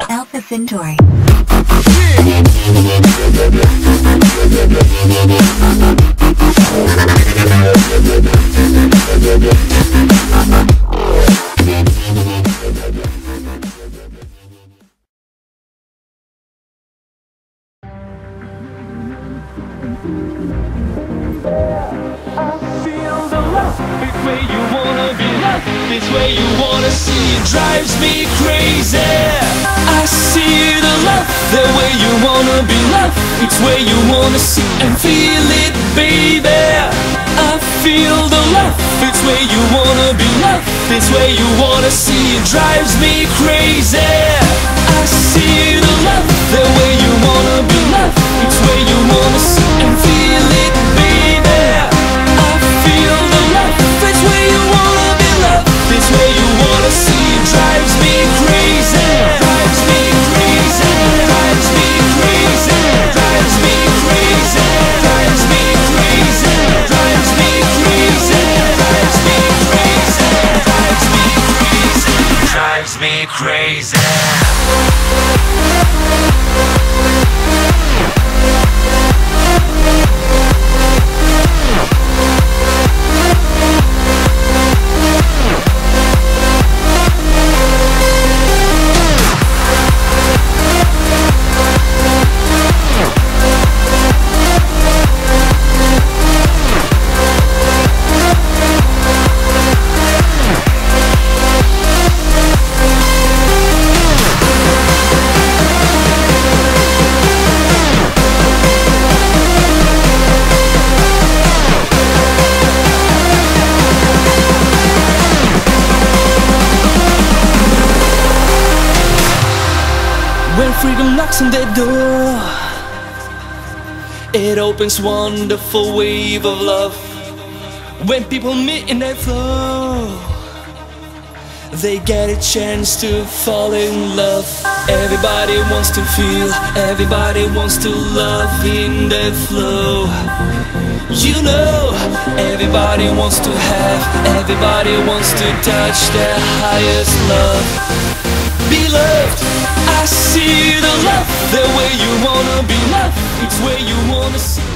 Alpha Centauri. It's where you wanna be loved, it's where you wanna see. It drives me crazy. I see the love, the way you wanna be loved. It's where you wanna see and feel it, baby. I feel the love, it's where you wanna be loved. It's where you wanna see. It drives me crazy. I see the love, the way you wanna be loved. It's where you wanna see and feel it, baby. I feel the love, it's where you wanna be loved. It's where you wanna see. It drives me crazy. Drives me crazy. Drives me crazy. Drives me crazy. Drives me crazy. Drives me crazy. Drives me crazy. Drives me crazy. Drives me crazy. When freedom knocks on their door, it opens wonderful wave of love. When people meet in their flow, they get a chance to fall in love. Everybody wants to feel, everybody wants to love in their flow. You know, everybody wants to have, everybody wants to touch their highest love. Be loved, I see the love, the way you wanna be loved. It's where you wanna see.